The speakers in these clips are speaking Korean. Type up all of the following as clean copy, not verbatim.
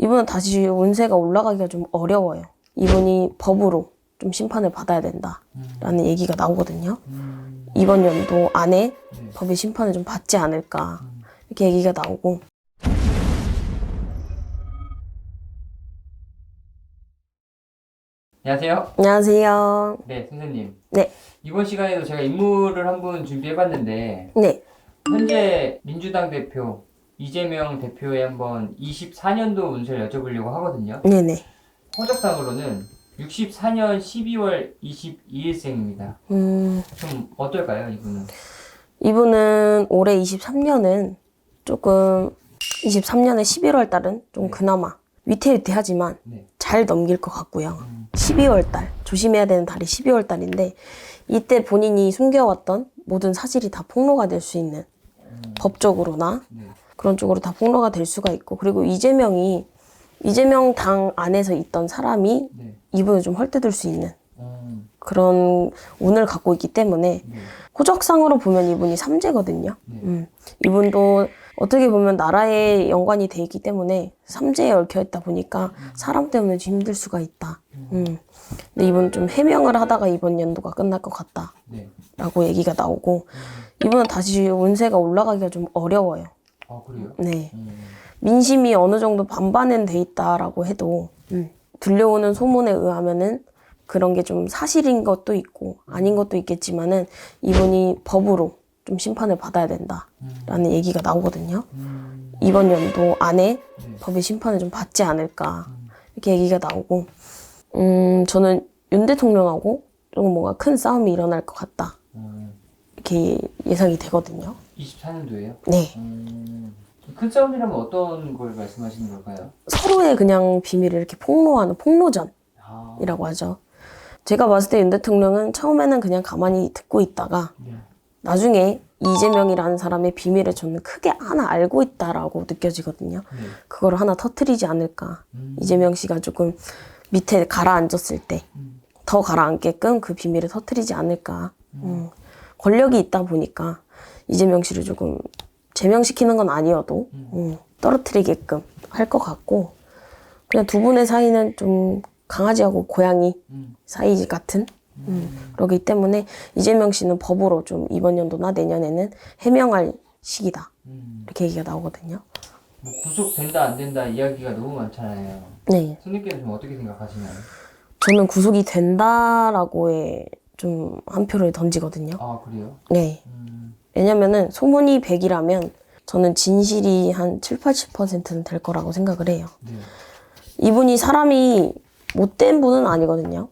이분은 다시 운세가 올라가기가 좀 어려워요. 이분이 법으로 좀 심판을 받아야 된다라는 얘기가 나오거든요. 이번 연도 안에 법의 심판을 좀 받지 않을까 이렇게 얘기가 나오고. 안녕하세요. 안녕하세요. 네, 선생님. 네. 이번 시간에도 제가 인물을 한분 준비해봤는데 네. 현재 민주당 대표 이재명 대표의 한번 24년도 운세를 여쭤보려고 하거든요. 네네. 호적상으로는 64년 12월 22일생입니다. 좀 어떨까요, 이분은? 이분은 올해 23년은 조금 23년의 11월 달은 좀 그나마 위태위태하지만 네. 잘 넘길 것 같고요. 12월 달, 조심해야 되는 달이 12월 달인데 이때 본인이 숨겨왔던 모든 사실이 다 폭로가 될 수 있는 법적으로나 네. 그런 쪽으로 다 폭로가 될 수가 있고, 그리고 이재명 당 안에서 있던 사람이 네. 이분을 좀 헐뜯을 수 있는 그런 운을 갖고 있기 때문에 네. 호적상으로 보면 이분이 삼재거든요. 네. 이분도 어떻게 보면 나라에 연관이 돼 있기 때문에 삼재에 얽혀 있다 보니까 사람 때문에 좀 힘들 수가 있다. 근데 이분은 좀 해명을 하다가 이번 연도가 끝날 것 같다. 네. 라고 얘기가 나오고, 이분은 다시 운세가 올라가기가 좀 어려워요. 아, 그래요? 네. 민심이 어느 정도 반반은 돼 있다라고 해도 들려오는 소문에 의하면은 그런 게 좀 사실인 것도 있고 아닌 것도 있겠지만은 이분이 법으로 좀 심판을 받아야 된다라는 얘기가 나오거든요. 이번 연도 안에 법의 심판을 좀 받지 않을까 이렇게 얘기가 나오고, 저는 윤 대통령하고 조금 뭔가 큰 싸움이 일어날 것 같다 이렇게 예상이 되거든요. 24년도예요? 네. 큰 싸움이라면 어떤 걸 말씀하시는 걸까요? 서로의 그냥 비밀을 이렇게 폭로하는 폭로전이라고 하죠. 제가 봤을 때 윤 대통령은 처음에는 그냥 가만히 듣고 있다가 네. 나중에 이재명이라는 사람의 비밀을 저는 크게 하나 알고 있다라고 느껴지거든요. 네. 그걸 하나 터뜨리지 않을까. 이재명 씨가 조금 밑에 가라앉았을 때 더 가라앉게끔 그 비밀을 터뜨리지 않을까. 권력이 있다 보니까 이재명 씨를 조금 제명시키는 건 아니어도 떨어뜨리게끔 할 것 같고, 그냥 두 분의 사이는 좀 강아지하고 고양이 사이 같은 그러기 때문에 이재명 씨는 법으로 좀 이번 연도나 내년에는 해명할 시기다 이렇게 얘기가 나오거든요. 뭐 구속된다 안 된다 이야기가 너무 많잖아요. 네, 선생님께서 좀 어떻게 생각하시나요? 저는 구속이 된다라고에 좀 한 표를 던지거든요. 아, 그래요? 네, 왜냐면은 소문이 100이라면 저는 진실이 한 7, 80%는 될 거라고 생각을 해요. 네. 이분이 사람이 못된 분은 아니거든요.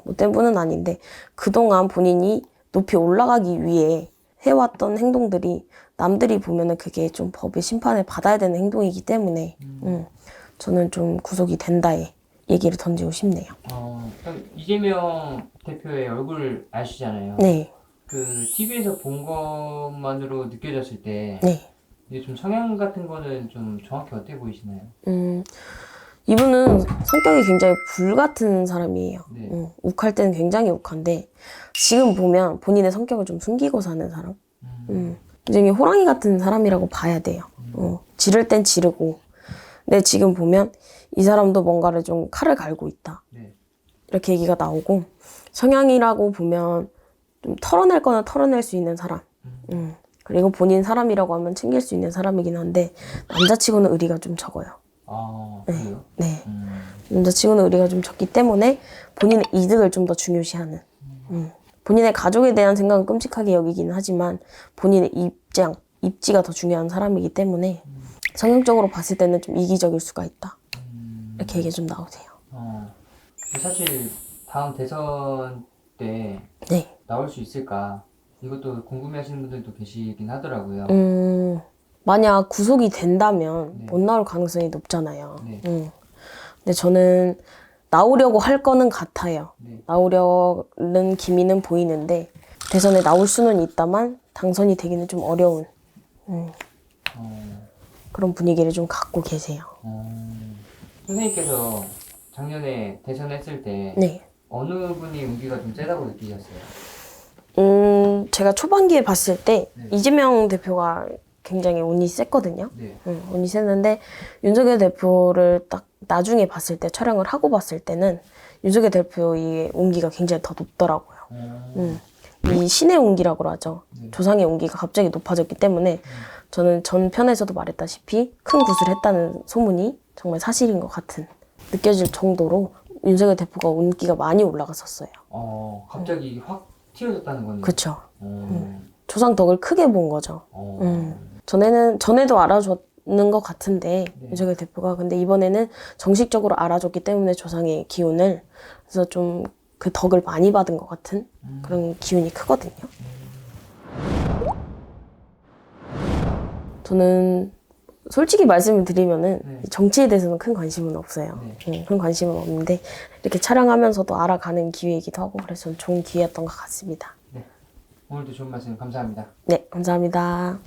못된 분은 아닌데 그동안 본인이 높이 올라가기 위해 해왔던 행동들이 남들이 보면은 그게 좀 법의 심판을 받아야 되는 행동이기 때문에 저는 좀 구속이 된다에 얘기를 던지고 싶네요. 그럼 이재명 대표의 얼굴 아시잖아요. 네, 그 TV에서 본 것만으로 느껴졌을 때 네. 이게 좀 성향 같은 거는 좀 정확히 어떻게 보이시나요? 이분은 성격이 굉장히 불같은 사람이에요. 네. 욱할 때는 굉장히 욱한데 지금 보면 본인의 성격을 좀 숨기고 사는 사람. 굉장히 호랑이 같은 사람이라고 봐야 돼요. 지를 땐 지르고. 근데 지금 보면 이 사람도 뭔가를 좀 칼을 갈고 있다. 네. 이렇게 얘기가 나오고, 성향이라고 보면 좀 털어낼 거는 털어낼 수 있는 사람. 그리고 본인 사람이라고 하면 챙길 수 있는 사람이긴 한데 남자치고는 의리가 좀 적어요. 아, 그래요? 네. 남자치고는 의리가 좀 적기 때문에 본인의 이득을 좀 더 중요시하는. 본인의 가족에 대한 생각은 끔찍하게 여기기는 하지만 본인의 입지가 더 중요한 사람이기 때문에 성향적으로 봤을 때는 좀 이기적일 수가 있다. 이렇게 얘기 좀 나오세요. 사실 다음 대선 때 네. 나올 수 있을까? 이것도 궁금해하시는 분들도 계시긴 하더라고요. 만약 구속이 된다면 네. 못 나올 가능성이 높잖아요. 네. 근데 저는 나오려고 할 거는 같아요. 네. 나오려는 기미는 보이는데 대선에 나올 수는 있다만 당선이 되기는 좀 어려운 그런 분위기를 좀 갖고 계세요. 선생님께서 작년에 대선했을 때 네. 어느 분이 운기가 좀 세다고 느끼셨어요? 제가 초반기에 봤을 때 네. 이재명 대표가 굉장히 운이 셌거든요. 네. 운이 셌는데 윤석열 대표를 딱 나중에 봤을 때 촬영을 하고 봤을 때는 윤석열 대표의 운기가 굉장히 더 높더라고요. 이 신의 운기라고 하죠. 네. 조상의 운기가 갑자기 높아졌기 때문에 저는 전 편에서도 말했다시피 큰 구슬을 했다는 소문이 정말 사실인 것 같은 느껴질 정도로 윤석열 대표가 운기가 많이 올라갔었어요. 갑자기 확 튀어졌다는 거네요. 그렇죠. 조상 덕을 크게 본 거죠. 전에도 알아줬는 것 같은데 네. 윤석열 대표가 근데 이번에는 정식적으로 알아줬기 때문에 조상의 기운을 그래서 좀 그 덕을 많이 받은 것 같은 그런 기운이 크거든요. 저는 솔직히 말씀을 드리면은 네. 정치에 대해서는 큰 관심은 없어요. 큰 관심은 없는데 이렇게 촬영하면서도 알아가는 기회이기도 하고 그래서 전 좋은 기회였던 것 같습니다. 오늘도 좋은 말씀 감사합니다. 네, 감사합니다.